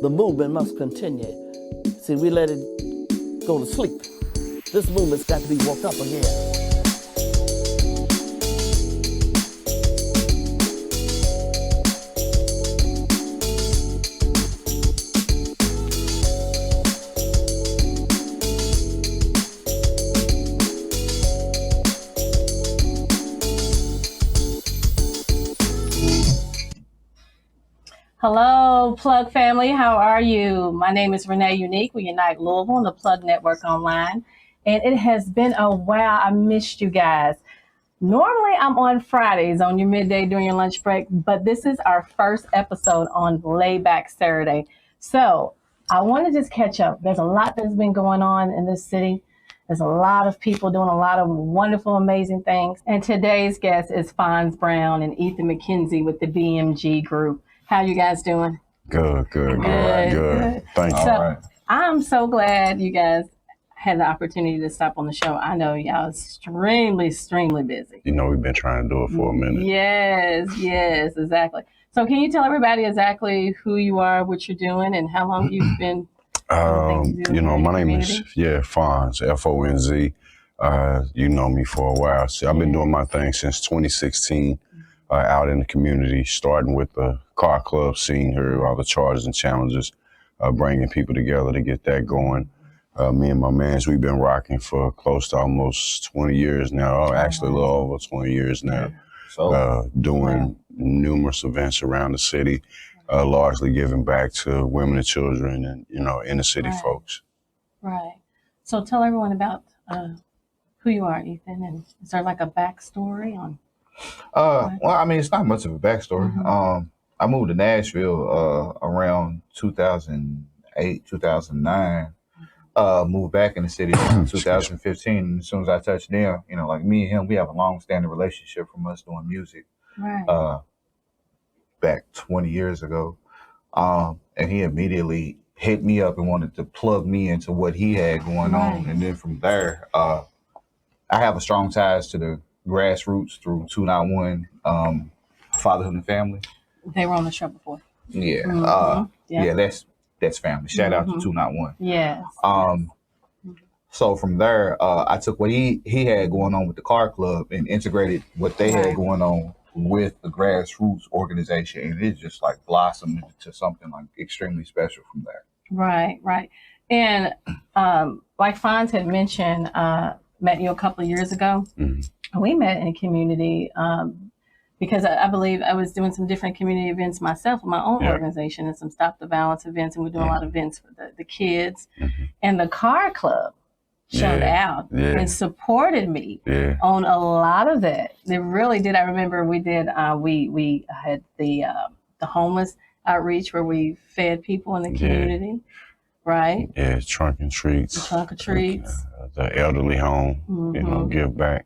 The movement must continue. See, we let it go to sleep. This movement's got to be woke up again. Hello, Plug family. How are you? My name is Renee Unique. We unite Louisville and the Plug Network online. And it has been a while. I missed you guys. Normally, I'm on Fridays on your midday during your lunch break, but this is our first episode on Layback Saturday. So I want to just catch up. There's a lot that's been going on in this city. There's a lot of people doing a lot of wonderful, amazing things. And today's guest is Fonz Brown and Ethan McKenzie with the BMG group. How you guys doing? Good. Good. Thank you. So I'm so glad you guys had the opportunity to stop on the show. I know y'all extremely busy. You know, we've been trying to do it for a minute. Yes, exactly. So can you tell everybody exactly who you are, what you're doing, and how long you've been my name is Fonz, F-O-N-Z. You know me for a while. So I've been doing my thing since 2016. Out in the community, starting with the car club scene here, all the charges and challenges, bringing people together to get that going. Me and my mans, we've been rocking for close to almost 20 years now, actually a little over 20 years now, doing numerous events around the city, largely giving back to women and children and, inner city folks. Right. So tell everyone about who you are, Ethan, and is there like a backstory on? It's not much of a backstory. Mm-hmm. I moved to Nashville around 2008, 2009. Moved back in the city in 2015. And as soon as I touched down, like me and him, we have a long-standing relationship from us doing music. Right. Back 20 years ago. And he immediately hit me up and wanted to plug me into what he had going on. And then from there, I have a strong ties to the grassroots through 291, Fatherhood and Family. They were on the show before. Yeah. Mm-hmm. That's family. Shout out to 291. Yes. So from there, I took what he had going on with the car club and integrated what they had going on with the grassroots organization, and it just like blossomed into something like extremely special from there. Right. And like Fonz had mentioned, met you a couple of years ago. Mm-hmm. We met in community because I believe I was doing some different community events myself in my own organization and some Stop the Violence events, and we're doing a lot of events for the kids. Mm-hmm. And the car club showed out and supported me on a lot of that. They really did. I remember we did. We had the homeless outreach where we fed people in the community. Right. Yeah, trunk and treats. The elderly home, give back.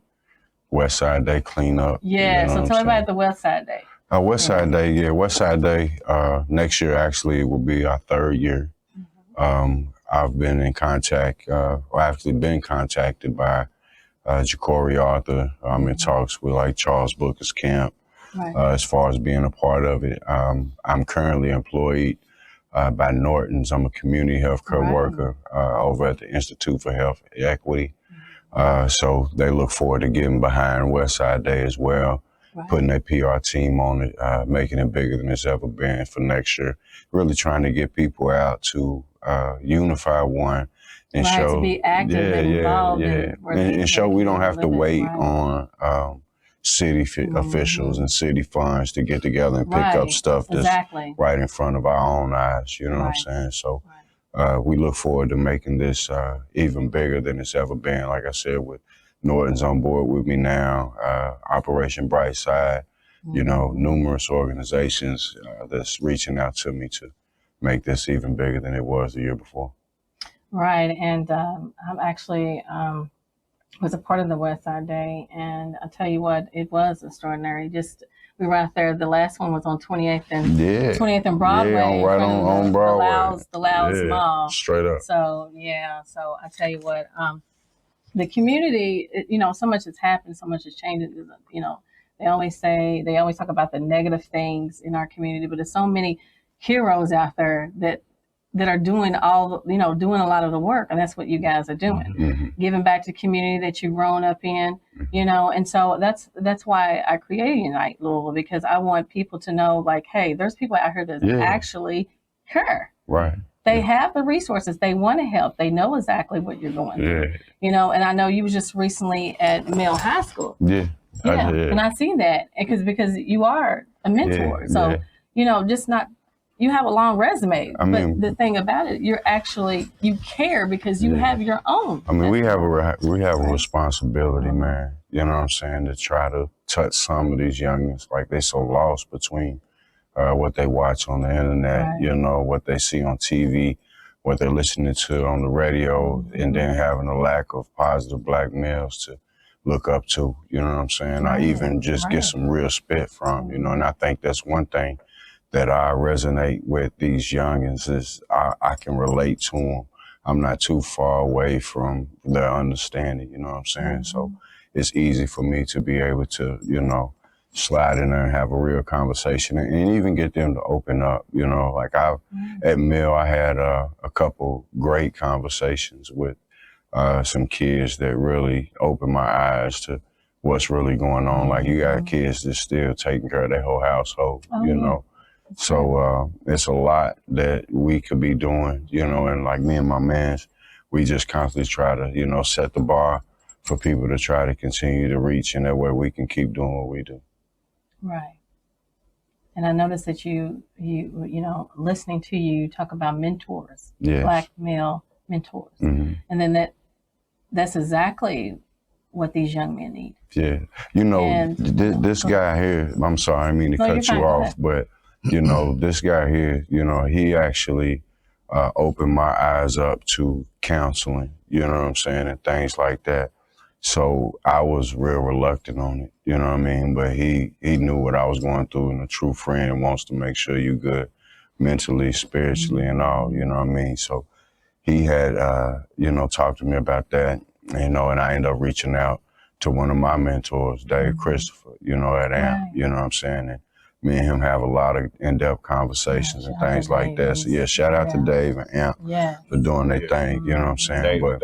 West Side Day cleanup. Yeah, so tell everybody about the West Side Day. West Side Day, next year actually will be our third year. Mm-hmm. I've been in contact, been contacted by Ja'Cory Arthur. I'm in talks with like Charles Booker's camp as far as being a part of it. I'm currently employed by Norton's. I'm a community health care worker over at the Institute for Health Equity. So they look forward to getting behind West Side Day as well, putting their PR team on it, making it bigger than it's ever been for next year. Really trying to get people out to unify one and show, to be active and involved and show we don't have to wait on city officials and city funds to get together and pick up stuff that's right in front of our own eyes. You know what I'm saying? So. We look forward to making this even bigger than it's ever been. Like I said, with Norton's on board with me now, Operation Brightside, numerous organizations that's reaching out to me to make this even bigger than it was the year before. Right, and I'm actually was a part of the West Side Day, and I tell you what, it was extraordinary. We were out there. The last one was on 28th and Broadway. On Broadway. The Louds Mall. Straight up. So I tell you what, the community, so much has happened, so much has changed. They always talk about the negative things in our community, but there's so many heroes out there that that are doing doing a lot of the work, and that's what you guys are doing, giving back to the community that you've grown up in, and so that's why I created Unite Louisville, because I want people to know, like, hey, there's people out here that actually care. Right. They have the resources. They want to help. They know exactly what you're going through. And I know you was just recently at Mill High School. Yeah. And I seen that because you are a mentor. So, just not, you have a long resume, but the thing about it, you care because you have your own. I mean, we have a responsibility, man. You know what I'm saying? To try to touch some of these youngins, like they so lost between what they watch on the internet, what they see on TV, what they're listening to on the radio, and then having a lack of positive black males to look up to, you know what I'm saying? I even just get some real spit from, and I think that's one thing that I resonate with these youngins is I can relate to them. I'm not too far away from their understanding, you know what I'm saying? So it's easy for me to be able to, slide in there and have a real conversation and even get them to open up, like at Mill, I had a couple great conversations with some kids that really opened my eyes to what's really going on. Like you got kids that's still taking care of their whole household, So it's a lot that we could be doing, and like me and my mans, we just constantly try to, set the bar for people to try to continue to reach, and that way we can keep doing what we do. Right. And I noticed that you listening to you talk about mentors, black male mentors. And then that's exactly what these young men need. Yeah. This guy here, I'm sorry, I didn't mean to cut you off, but this guy here, he actually opened my eyes up to counseling, you know what I'm saying, and things like that. So I was real reluctant on it, you know what I mean? But he knew what I was going through, and a true friend wants to make sure you good mentally, spiritually, and all, you know what I mean? So he had, talked to me about that, and I ended up reaching out to one of my mentors, Dave Christopher, at AMP, you know what I'm saying? And me and him have a lot of in-depth conversations and things like that. So shout out to Dave and AMP for doing their thing, you know what I'm saying? But,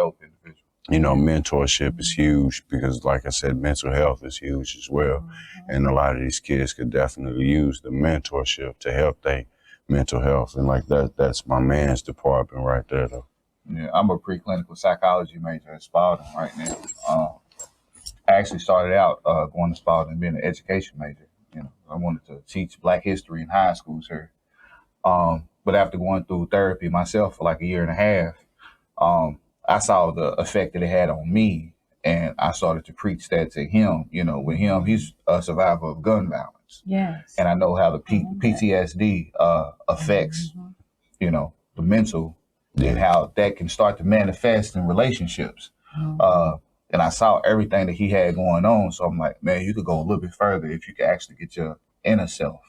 mentorship is huge because, like I said, mental health is huge as well. And a lot of these kids could definitely use the mentorship to help their mental health. And like that's my man's department right there, though. Yeah, I'm a preclinical psychology major at Spalding right now. I actually started out going to Spalding and being an education major. I wanted to teach Black history in high schools here. But after going through therapy myself for like a year and a half, I saw the effect that it had on me, and I started to preach that to him. With him, he's a survivor of gun violence. Yes. And I know how the PTSD affects, the mental, and how that can start to manifest in relationships. And I saw everything that he had going on. So I'm like, man, you could go a little bit further if you could actually get your inner self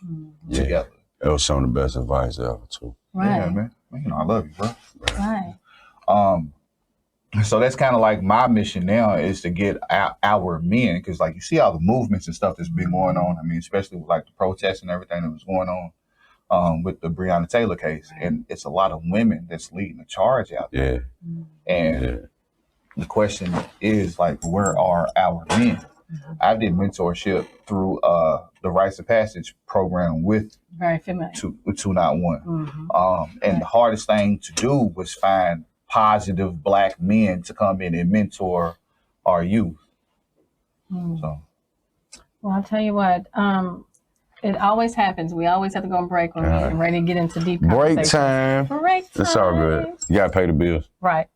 together. That was some of the best advice ever, too. Right. Yeah, man. I love you, bro. Right. So that's kind of like my mission now is to get our men, because like you see all the movements and stuff that's been going on. I mean, especially with like the protests and everything that was going on with the Breonna Taylor case. And it's a lot of women that's leading the charge out there. And the question is like, where are our men? I did mentorship through the Rites of Passage program with Very familiar. with 291. And the hardest thing to do was find positive Black men to come in and mentor our youth. So, well, I'll tell you what, it always happens. We always have to go on break when we're ready to get into deep conversation. Break time. Break time. It's all good. You gotta pay the bills. Right.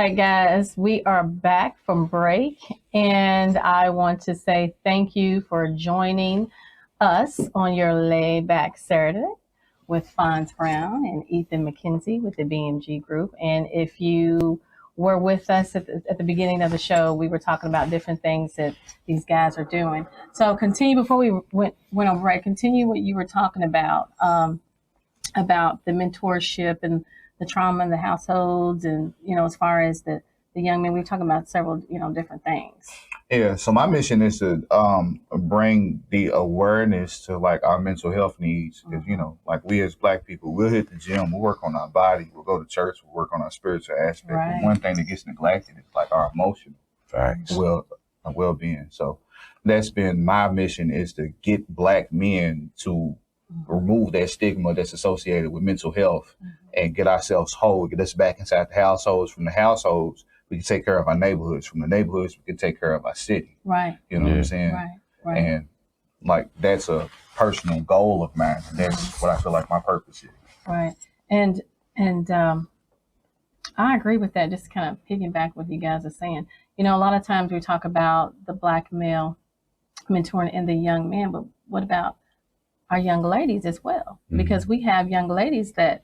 right, guys, we are back from break, and I want to say thank you for joining us on your laid back Saturday with Fonz Brown and Ethan McKenzie with the BMG Group. And if you were with us at the beginning of the show, we were talking about different things that these guys are doing. So continue before we went on break. Continue what you were talking about the mentorship and the trauma in the households, and as far as the young men, we were talking about several different things. Yeah, so my mission is to bring the awareness to like our mental health needs, because like we as Black people, we'll hit the gym, we'll work on our body, we'll go to church, we'll work on our spiritual aspect. Right. But one thing that gets neglected is like our emotional well-being. So that's been my mission, is to get Black men to remove that stigma that's associated with mental health and get ourselves whole, get us back inside the households. From the households, we can take care of our neighborhoods. From the neighborhoods, we can take care of our city. Right. You know what I'm saying? Right. And like, that's a personal goal of mine. And that's what I feel like my purpose is. Right. And I agree with that. Just kind of piggyback what you guys are saying. A lot of times we talk about the Black male mentoring and the young man, but what about our young ladies as well? Because we have young ladies that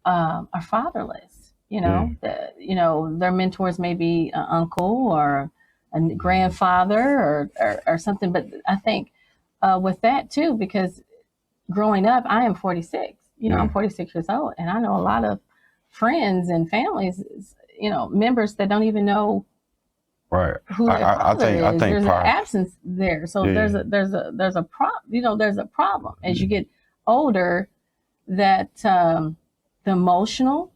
are fatherless. Their mentors may be an uncle or a grandfather or something. But I think with that too, because growing up, I am 46. I'm 46 years old, and I know a lot of friends and families, members that don't even know who their father is. There's an absence there. So there's a problem as you get older, that the emotional,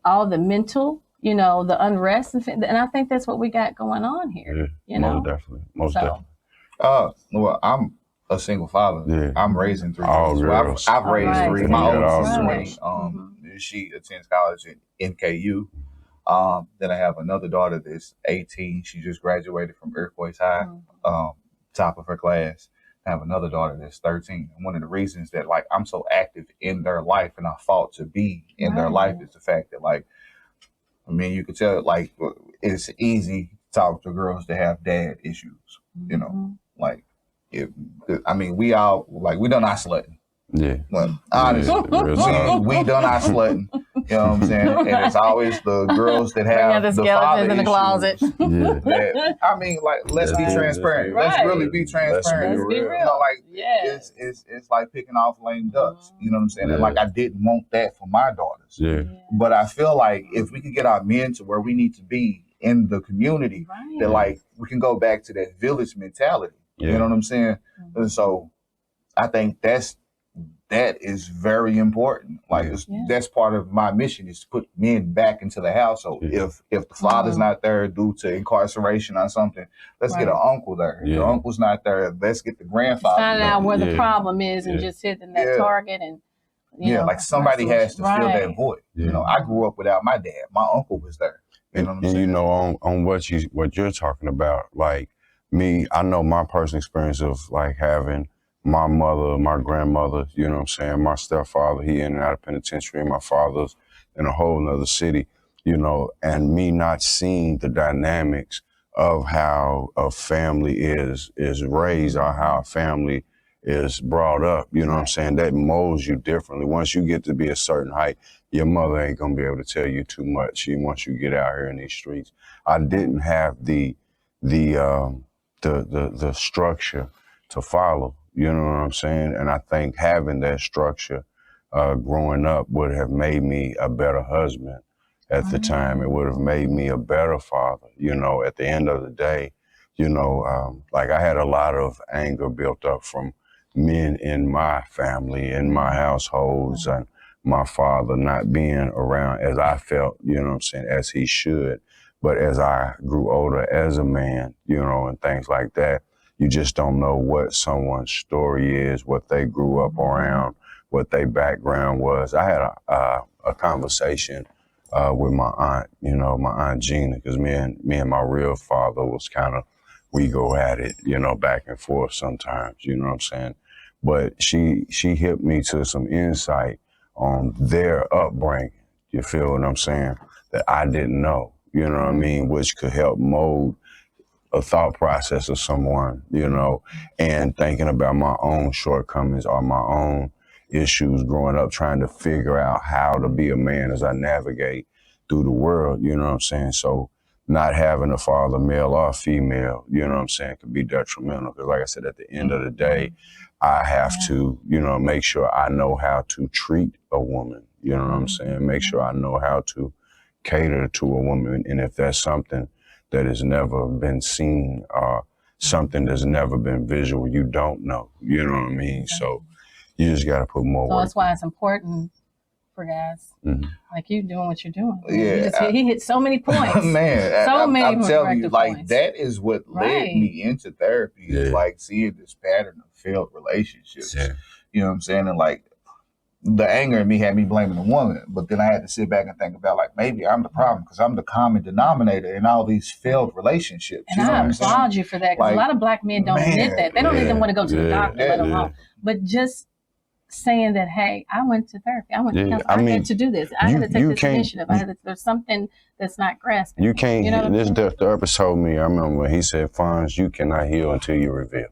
all the mental, the unrest, and I think that's what we got going on here. Most definitely. Well, I'm a single father. Yeah. I'm raising three All girls. girls. I've raised three. My oldest is 20. 20. She attends college at NKU. Then I have another daughter that's 18. She just graduated from Iroquois High, top of her class. I have another daughter that's 13. And one of the reasons that like I'm so active in their life and I fought to be in their life is the fact that like, I mean, you could tell like it's easy to talk to girls that have dad issues, like we all like, we done our slutting. Yeah. Well, honestly, we done our slutting. You know what I'm saying? And it's always the girls that have the father in the closet. That, I mean, like, let's be transparent. Let's really be transparent. Let's be real. It's like picking off lame ducks. You know what I'm saying? And like, I didn't want that for my daughters. Yeah. But I feel like if we could get our men to where we need to be in the community, that like we can go back to that village mentality. You know what I'm saying? And so I think that is very important. Like that's part of my mission, is to put men back into the household. If the father's not there due to incarceration or something, let's get an uncle there. If the uncle's not there, let's get the grandfather. Find out where the problem is and just hitting that target. And like somebody has to fill that void. I grew up without my dad. My uncle was there. You know what I'm saying? On what you're talking about, like me, I know my personal experience of like having my mother, my grandmother, you know what I'm saying, my stepfather, he in and out of penitentiary, my father's in a whole nother city, and me not seeing the dynamics of how a family is raised or how a family is brought up, you know what I'm saying, that molds you differently. Once you get to be a certain height, your mother ain't gonna be able to tell you too much once you get out here in these streets. I didn't have the structure to follow. You know what I'm saying? And I think having that structure growing up would have made me a better husband at the time. It would have made me a better father. At the end of the day, like I had a lot of anger built up from men in my family, in my households, and my father not being around as I felt, as he should. But as I grew older as a man, and things like that, you just don't know what someone's story is, what they grew up around, what their background was. I had a conversation with my aunt, my Aunt Gina, because me and my real father was we go at it, back and forth sometimes, you know what I'm saying? But she hit me to some insight on their upbringing. You feel what I'm saying? that I didn't know, you know what I mean, which could help mold a thought process of someone, you know, and thinking about my own shortcomings or my own issues growing up, trying to figure out how to be a man as I navigate through the world, you know what I'm saying? So not having a father, male or female, you know what I'm saying, could be detrimental. Because like I said, at the end of the day, I have to, you know, make sure I know how to treat a woman, you know what I'm saying? Make sure I know how to cater to a woman. And if that's something that has never been seen or something that's never been visual, you don't know, you know what I mean? So you just got to put more work. So that's why it's important for guys like you doing what you're doing. Yeah, he hit so many points. Man, I'm telling you, like points. that is what led me into therapy. Is like seeing this pattern of failed relationships. Yeah. You know what I'm saying? And like the anger in me had me blaming the woman, but then I had to sit back and think about like maybe I'm the problem because I'm the common denominator in all these failed relationships. And I applaud you for that because a lot of black men don't admit that. They don't even want to go to the doctor, let alone. But just saying that, hey, I went to therapy. I went to counseling. I had to do this. I had to take this initiative. There's something that's not grasping. You can't. You know this therapist told me. I remember when he said, "Fonz, you cannot heal until you reveal."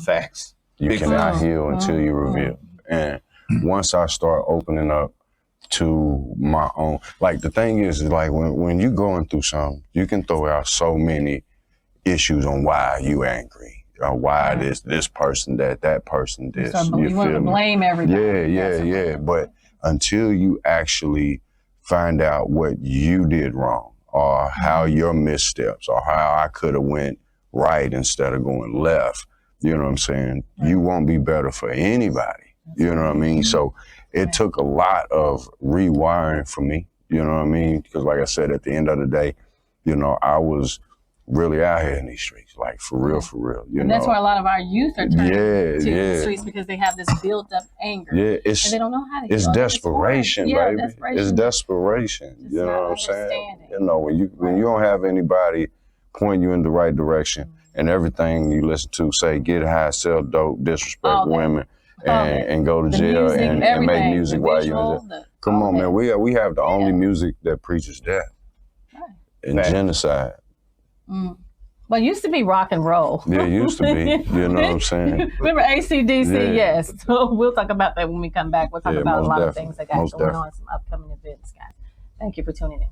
Facts. You cannot heal until you reveal. And once I start opening up to my own, like the thing is like when you're going through something, you can throw out so many issues on why you angry. Why this person that person this. So you want to blame everybody. Yeah. But until you actually find out what you did wrong or how your missteps or how I could have went right instead of going left, you know what I'm saying? You won't be better for anybody. You know what I mean? So it took a lot of rewiring for me, you know what I mean? Because like I said, at the end of the day, you know, I was really out here in these streets, like for real, you know. That's where a lot of our youth are turning to the streets because they have this built up anger. Yeah, and they don't know how to. It's desperation, baby. Desperation. It's desperation. You know what I'm saying? You know, when you don't have anybody point you in the right direction, and everything you listen to say get high, sell dope, disrespect women, and go to jail and make music while you're in jail. Come on, man. We have the only music that preaches death and genocide. Well, it used to be rock and roll. Yeah, it used to be. You know what I'm saying? Remember AC/DC? Yes. So we'll talk about that when we come back. We'll talk about a lot of things that got going on, some upcoming events, guys. Thank you for tuning in.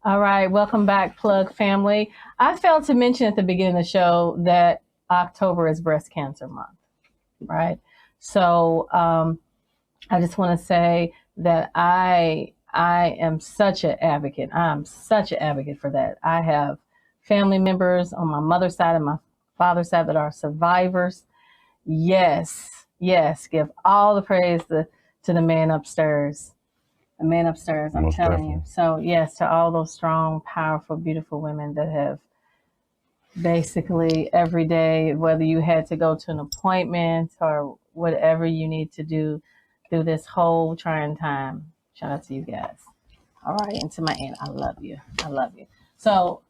All right, welcome back, Plug family. I failed to mention at the beginning of the show that October is Breast Cancer Month, right? So I just want to say that I am such an advocate. I'm such an advocate for that. I have family members on my mother's side and my father's side that are survivors. Yes, give all the praise to the man upstairs. The man upstairs, I'm telling you. So yes, to all those strong, powerful, beautiful women that have basically every day, whether you had to go to an appointment or whatever you need to do through this whole trying time. Shout out to you guys. All right, and to my aunt, I love you. I love you. So,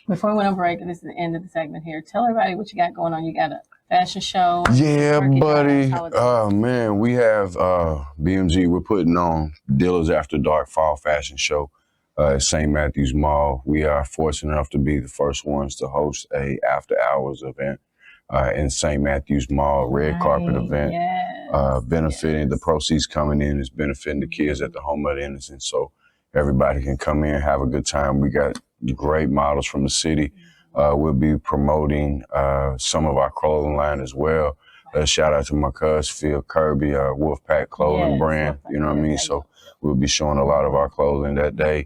before we went on break, this is the end of the segment here. Tell everybody what you got going on. You got a fashion show? Yeah, turkey buddy. drive, holiday. Man, we have BMG. We're putting on Dealers After Dark Fall Fashion Show at St. Matthew's Mall. We are fortunate enough to be the first ones to host a after hours event in St. Matthew's Mall, red carpet event. Benefiting the proceeds coming in is benefiting the kids at the Home of the Innocent. So everybody can come in, have a good time. We got great models from the city. We'll be promoting some of our clothing line as well. Shout out to my cousin Phil Kirby, Wolfpack Clothing brand. You know what I mean? So we'll be showing a lot of our clothing that day.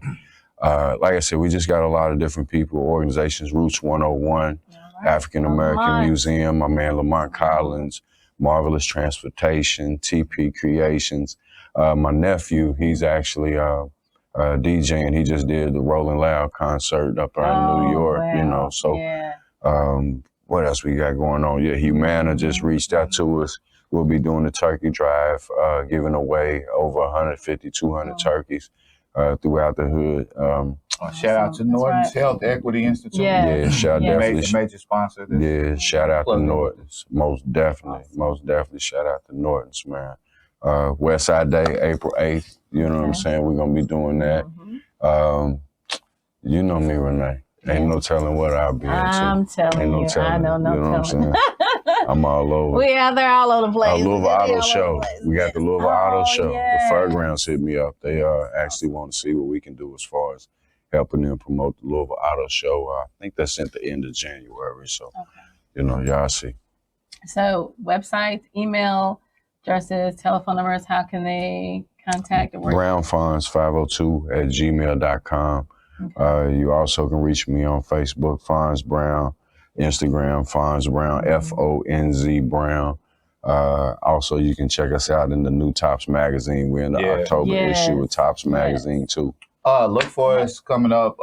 Like I said, we just got a lot of different people, organizations, Roots 101, African American Museum, my man Lamont Collins, Marvelous Transportation, TP Creations. My nephew, he's actually DJ, and he just did the Rolling Loud concert up there in New York, you know. So what else we got going on? Yeah, Humana just reached out to us. We'll be doing the turkey drive, giving away over 150, 200 turkeys throughout the hood. Shout out to Norton's Health Equity Institute. Yeah, definitely. Major sponsor. Yeah, shout out to Norton's. Most definitely. Most definitely shout out to Norton's, man. West Side Day, April 8th. You know what I'm saying? We're going to be doing that. You know me, Renee. Ain't no telling what I'll be into. I'm telling Ain't no you. telling. I know, no you know telling. what I'm saying? I'm all over. We out there all over the place. Louisville Auto Show. We got the Louisville Auto Show. Yes. The Fairgrounds hit me up. They actually want to see what we can do as far as helping them promote the Louisville Auto Show. I think that's at the end of January. So, you know, y'all see. So, websites, email addresses, telephone numbers, how can they contact the work? brownfonz502@gmail.com. You also can reach me on Facebook, Fonz Brown, Instagram, Fonz Brown, FONZ Brown. Also, you can check us out in the new Tops magazine. We're in the October issue of Tops magazine too. Look for us coming up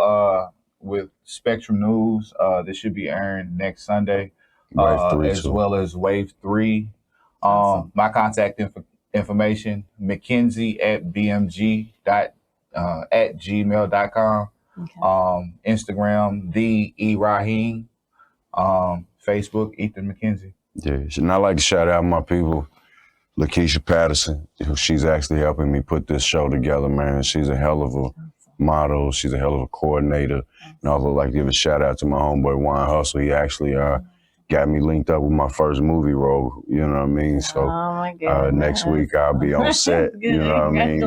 with Spectrum News. This should be airing next Sunday, Wave 3 as too. well as Wave 3. My contact information, mckenzie@bmg.@gmail.com. Instagram, the E Raheem. Facebook, Ethan McKenzie. Yeah, and I'd like to shout out my people, Lakeisha Patterson. She's actually helping me put this show together, man. She's a hell of a model. She's a hell of a coordinator. And I would like to give a shout out to my homeboy, Juan Hustle. He actually got me linked up with my first movie role, you know what I mean? So next week I'll be on set, you know what I mean?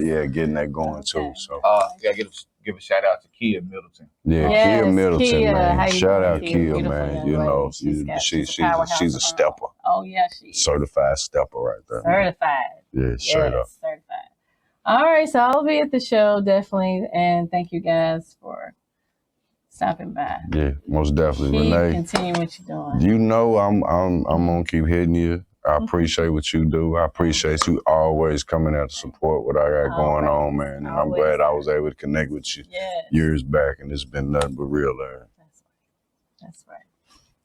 Yeah, getting that going too. So gotta give a shout out to Kia Middleton. Yeah, Kia Middleton, Kia, man. Shout out Kia, Kia, man. You know, she's a stepper. Oh yeah, she's certified stepper right there. Certified. Yeah, straight up. Certified. All right, so I'll be at the show definitely, and thank you guys for stopping by. Yeah, most definitely, Renee. Continue what you're doing. You know, I'm gonna keep hitting you. I appreciate what you do. I appreciate you always coming out to support what I got going on, man. And I'm glad I was able to connect with you years back, and it's been nothing but real there. That's right.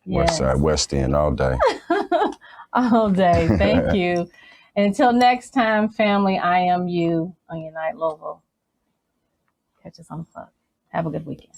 West Side, West End, all day. All day. Thank you. Until next time, family, I am you on Unite Louisville. Catch us on the plug. Have a good weekend.